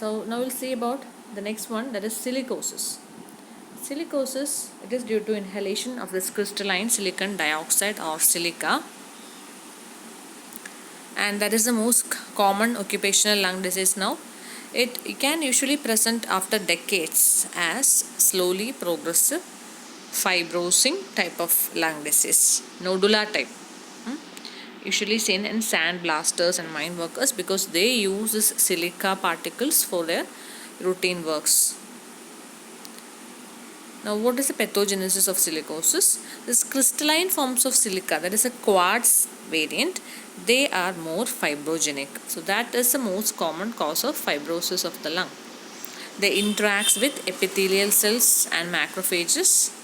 So now we'll see about the next one, that is silicosis. Silicosis, it is due to inhalation of this crystalline silicon dioxide or silica, and that is the most common occupational lung disease now. It can usually present after decades as slowly progressive fibrosing type of lung disease, nodular type. Usually seen in sandblasters and mine workers because they use this silica particles for their routine works. Now, what is the pathogenesis of silicosis? This crystalline forms of silica, that is a quartz variant, they are more fibrogenic. So, that is the most common cause of fibrosis of the lung. They interact with epithelial cells and macrophages,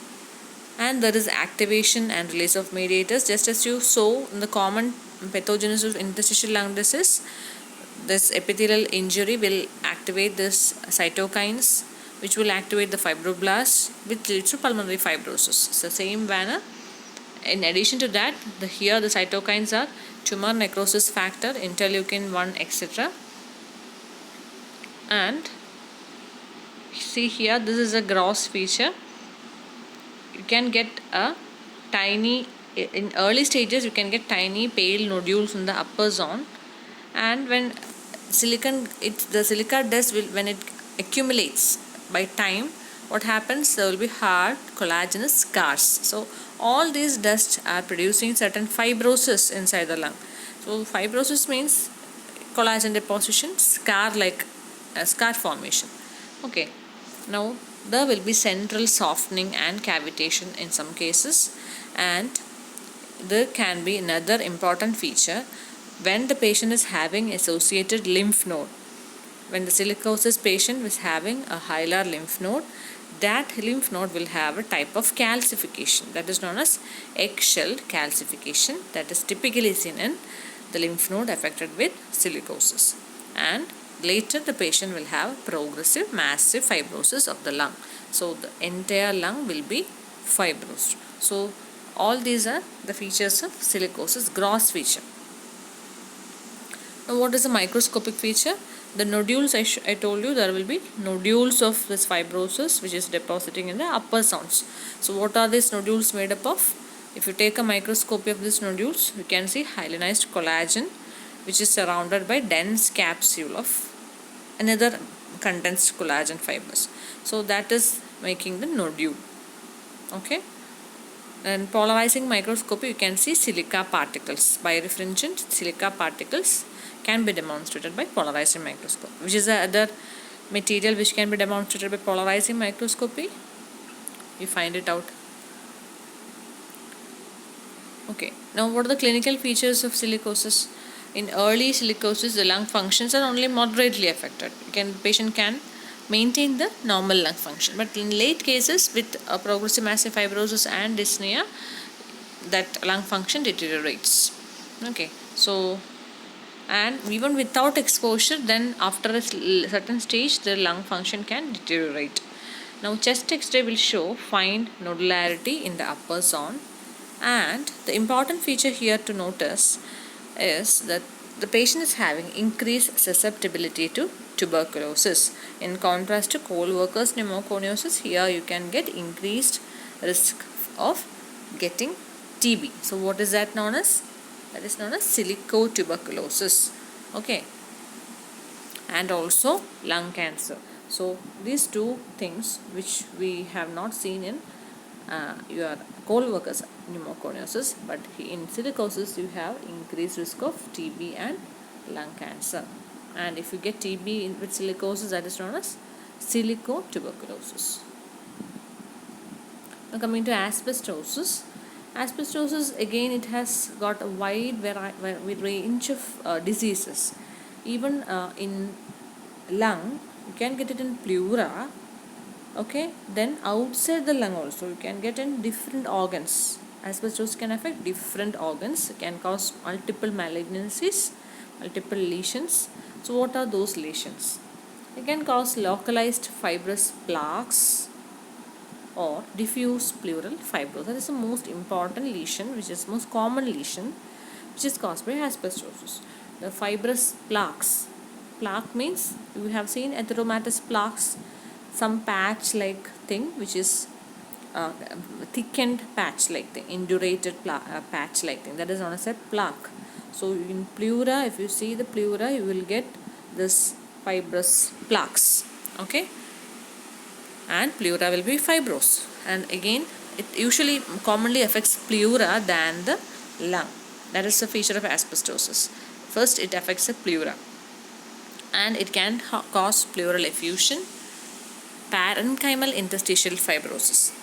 and there is activation and release of mediators, just as you saw in the common pathogenesis of interstitial lung disease. This epithelial injury will activate this cytokines, which will activate the fibroblasts, which leads to pulmonary fibrosis. It's the same manner. In addition to that, here the cytokines are tumor necrosis factor, interleukin 1, etc. And see here, this is a gross feature. You can get a tiny, in early stages you can get tiny pale nodules in the upper zone, and when the silica dust will, when it accumulates by time, what happens, there will be hard collagenous scars. So all these dusts are producing certain fibrosis inside the lung. So fibrosis means collagen deposition, scar formation. Okay, now there will be central softening and cavitation in some cases, and there can be another important feature when the patient is having associated lymph node. When the silicosis patient is having a hilar lymph node, that lymph node will have a type of calcification that is known as eggshell calcification, that is typically seen in the lymph node affected with silicosis. And later the patient will have progressive massive fibrosis of the lung. So the entire lung will be fibrosed. So all these are the features of silicosis, gross feature. Now what is the microscopic feature? The nodules, I told you there will be nodules of this fibrosis which is depositing in the upper zones. So what are these nodules made up of? If you take a microscopy of these nodules, you can see hyalinized collagen which is surrounded by dense capsule of another condensed collagen fibers. So that is making the nodule. Okay. And polarizing microscopy, you can see silica particles. Birefringent silica particles can be demonstrated by polarizing microscope. Which is the other material which can be demonstrated by polarizing microscopy? You find it out. Okay. Now what are the clinical features of silicosis? In early silicosis, the lung functions are only moderately affected. Patient can maintain the normal lung function, but in late cases with progressive massive fibrosis and dyspnea, that lung function deteriorates. Okay, so and even without exposure, then after a certain stage the lung function can deteriorate. Now chest x-ray will show fine nodularity in the upper zone, and the important feature here to notice is that the patient is having increased susceptibility to tuberculosis. In contrast to coal-workers pneumoconiosis, here you can get increased risk of getting TB. So what is that known as? That is known as silicotuberculosis. Okay. And also lung cancer. So these two things which we have not seen in your coal workers pneumoconiosis, but in silicosis you have increased risk of TB and lung cancer. And if you get TB with silicosis, that is known as silicotuberculosis. Now coming to asbestosis. Asbestosis, again, it has got a wide range of diseases. Even in lung, you can get it in pleura. Okay, then outside the lung also you can get in different organs. Asbestosis can affect different organs, can cause multiple malignancies, multiple lesions. So what are those lesions? It can cause localized fibrous plaques or diffuse pleural fibrosis. That is the most important lesion, which is most common lesion, which is caused by asbestosis. The fibrous plaques, Plaque means we have seen erytheromatous plaques, some patch like thing which is thickened patch like thing, indurated patch like thing, that is known as a plaque. So in pleura, if you see the pleura, you will get this fibrous plaques. Okay, and pleura will be fibrous, and again it usually commonly affects pleura than the lung. That is a feature of asbestosis. First it affects the pleura, and it can cause pleural effusion, parenchymal interstitial fibrosis.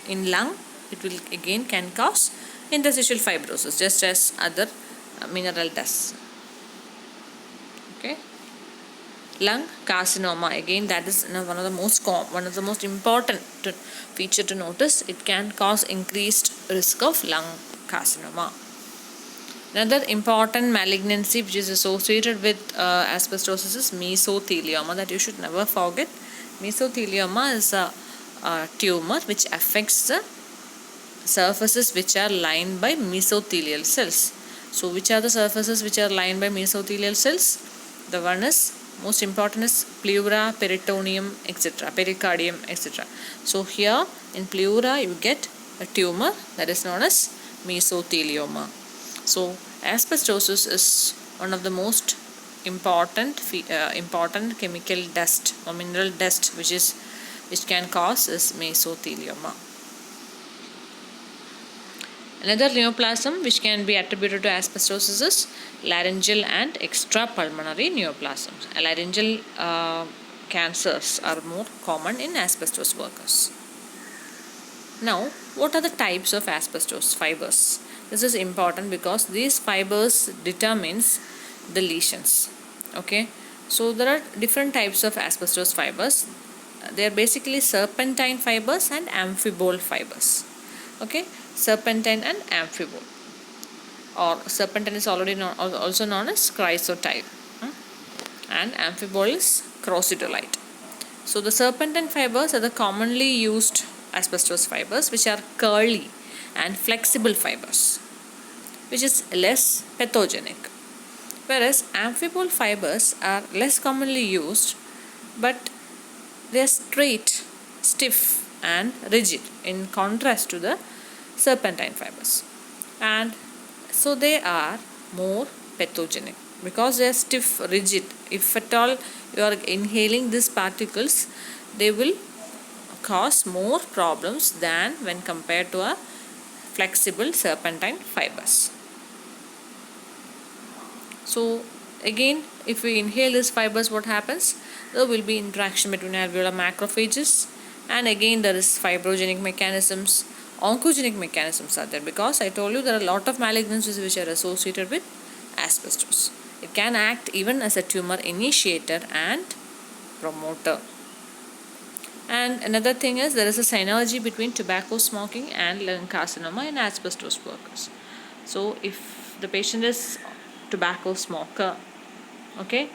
In lung, it will again can cause interstitial fibrosis, just as other mineral does. Okay, lung carcinoma, again that is one of the most important feature to notice. It can cause increased risk of lung carcinoma. Another important malignancy which is associated with asbestosis is mesothelioma, that you should never forget. Mesothelioma is a tumor which affects the surfaces which are lined by mesothelial cells. So which are the surfaces which are lined by mesothelial cells? The one is most important is pleura, peritoneum, etc., pericardium, etc. So here in pleura you get a tumor that is known as mesothelioma. So asbestosis is one of the most important chemical dust or mineral dust which can cause is mesothelioma. Another neoplasm which can be attributed to asbestosis is laryngeal and extrapulmonary neoplasms. Laryngeal cancers are more common in asbestos workers. Now, what are the types of asbestos fibers? This is important because these fibers determines the lesions. Okay, so there are different types of asbestos fibers. They are basically serpentine fibers and amphibole fibers. Okay, serpentine and amphibole, or serpentine is also known as chrysotile, and amphibole is crocidolite. So the serpentine fibers are the commonly used asbestos fibers, which are curly and flexible fibers, which is less pathogenic, whereas amphibole fibers are less commonly used, but they are straight, stiff and rigid in contrast to the serpentine fibers, and so they are more pathogenic because they are stiff, rigid. If at all you are inhaling these particles, they will cause more problems than when compared to a flexible serpentine fibers. So again, if we inhale these fibers, what happens? There will be interaction between alveolar macrophages, and again there is fibrogenic mechanisms, oncogenic mechanisms are there, because I told you there are a lot of malignancies which are associated with asbestos. It can act even as a tumor initiator and promoter. And another thing is there is a synergy between tobacco smoking and lung carcinoma in asbestos workers. So if the patient is tobacco smoker, okay,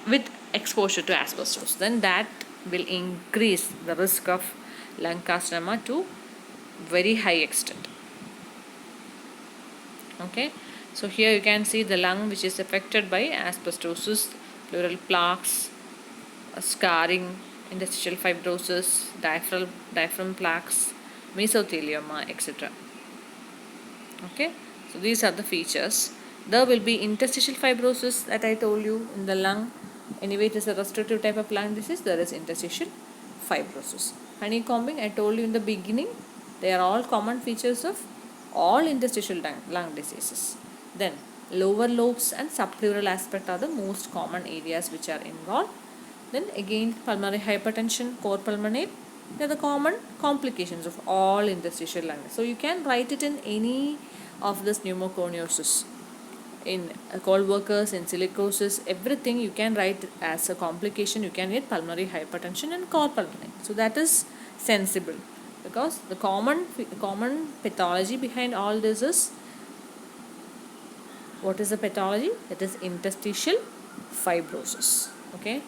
with exposure to asbestos, then that will increase the risk of lung carcinoma to very high extent. Okay, so here you can see the lung which is affected by asbestosis, pleural plaques, scarring, interstitial fibrosis, diaphragm plaques, mesothelioma, etc. Okay, so these are the features. There will be interstitial fibrosis that I told you in the lung. Anyway, it is a restrictive type of lung disease. There is interstitial fibrosis. Honeycombing, I told you in the beginning, they are all common features of all interstitial lung diseases. Then lower lobes and subpleural aspect are the most common areas which are involved. Then again pulmonary hypertension, cor pulmonale, they are the common complications of all interstitial lung. So you can write it in any of this pneumoconiosis. In cold workers, in silicosis, everything you can write as a complication. You can get pulmonary hypertension and cor pulmonale. So that is sensible, because the common pathology behind all this is, what is the pathology? That is interstitial fibrosis. Okay.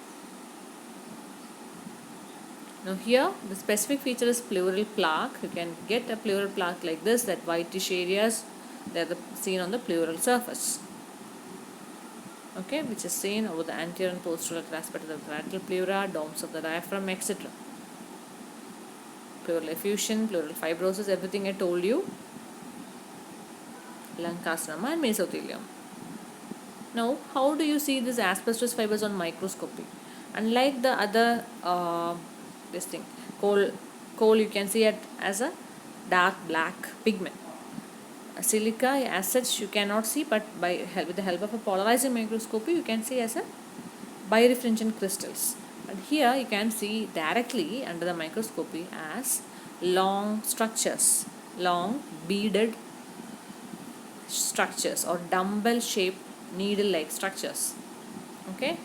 Now here the specific feature is pleural plaque. You can get a pleural plaque like this, that whitish areas, they are seen on the pleural surface. okay, which is seen over the anterior and posterior aspect of the parietal pleura, domes of the diaphragm, etc. Pleural effusion, pleural fibrosis, everything I told you, lung carcinoma and mesothelium. Now, how do you see these asbestos fibers on microscopy? Unlike the other this thing, coal you can see it as a dark black pigment. Silica as such you cannot see, but with the help of a polarizing microscopy you can see as a birefringent crystals. And here you can see directly under the microscopy as long structures, long beaded structures or dumbbell shaped needle like structures. Okay,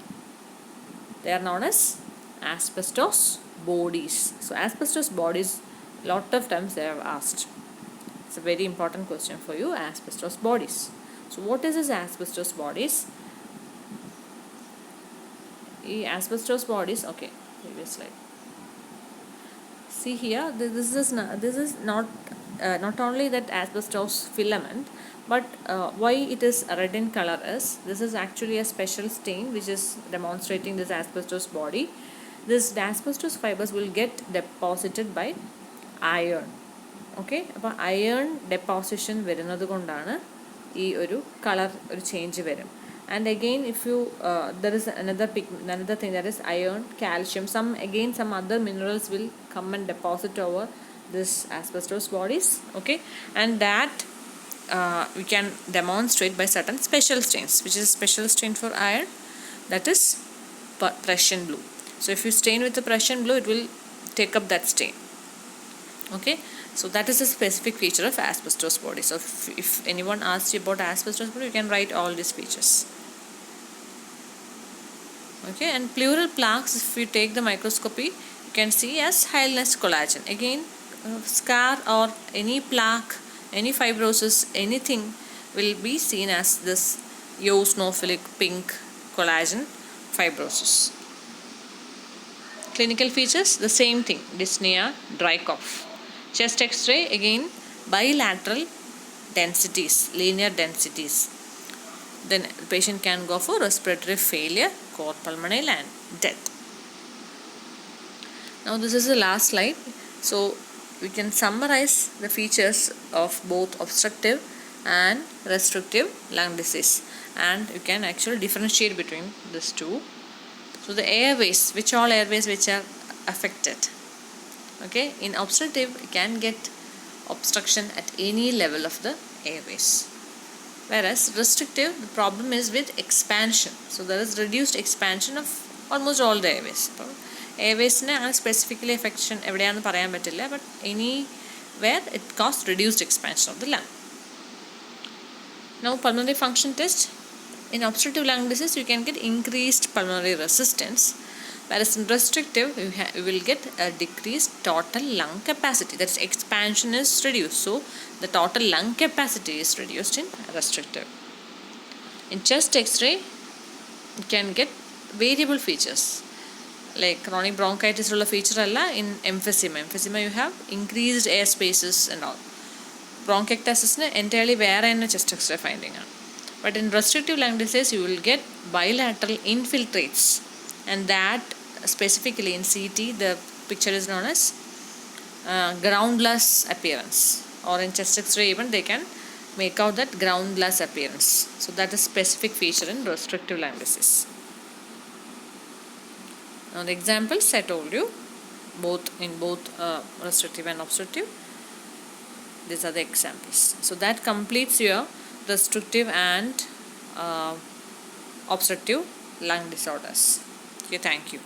they are known as asbestos bodies. So asbestos bodies, lot of times they have asked. It's a very important question for you, asbestos bodies. So what is this asbestos bodies? Asbestos bodies, okay, previous slide. See here, this is not only that asbestos filament, but why it is red in color is this is actually a special stain which is demonstrating this asbestos body. This asbestos fibers will get deposited by iron. Okay, അപ്പോൾ iron deposition വരുന്നത് കൊണ്ടാണ് ഈ ഒരു colour ഒരു change വരും. And again, if you there is another thing, that is iron, calcium, some other minerals will come and deposit over this asbestos bodies. Okay, and that we can demonstrate by certain special stains, which is a special stain for iron, that is Prussian blue. So if you stain with the Prussian blue, it will take up that stain. Okay, so that is a specific feature of asbestos body. So if anyone asks you about asbestos body, you can write all these features. Okay, and pleural plaques, if you take the microscopy, you can see as hyalinized collagen. Again, scar or any plaque, any fibrosis, anything will be seen as this eosinophilic pink collagen fibrosis. Clinical features, the same thing, dyspnea, dry cough. Chest X-ray, again bilateral densities, linear densities. Then the patient can go for respiratory failure, cor pulmonale and death. Now this is the last slide. So we can summarize the features of both obstructive and restrictive lung disease, and you can actually differentiate between these two. So the airways, which all airways which are affected. Okay, in obstructive you can get obstruction at any level of the airways, whereas restrictive, the problem is with expansion. So there is reduced expansion of almost all the airways. Airways ne specifically affection evideyannu parayan pattilla, but anywhere it causes reduced expansion of the lung. Now pulmonary function test. In obstructive lung disease you can get increased pulmonary resistance, whereas in restrictive you will get a decreased total lung capacity, that is expansion is reduced, so the total lung capacity is reduced in restrictive. In chest X-ray you can get variable features, like chronic bronchitis ulla feature alla. In emphysema you have increased air spaces and all. Bronchiectasis ne entirely vera enna chest X-ray finding ആണ്. But in restrictive lung disease you will get bilateral infiltrates, and that specifically in CT the picture is known as groundless appearance, or in chest X-ray even they can make out that groundless appearance. So that is specific feature in restrictive lung disease. Now the examples I told you, both restrictive and obstructive, these are the examples. So that completes your restrictive and obstructive lung disorders. Okay, thank you.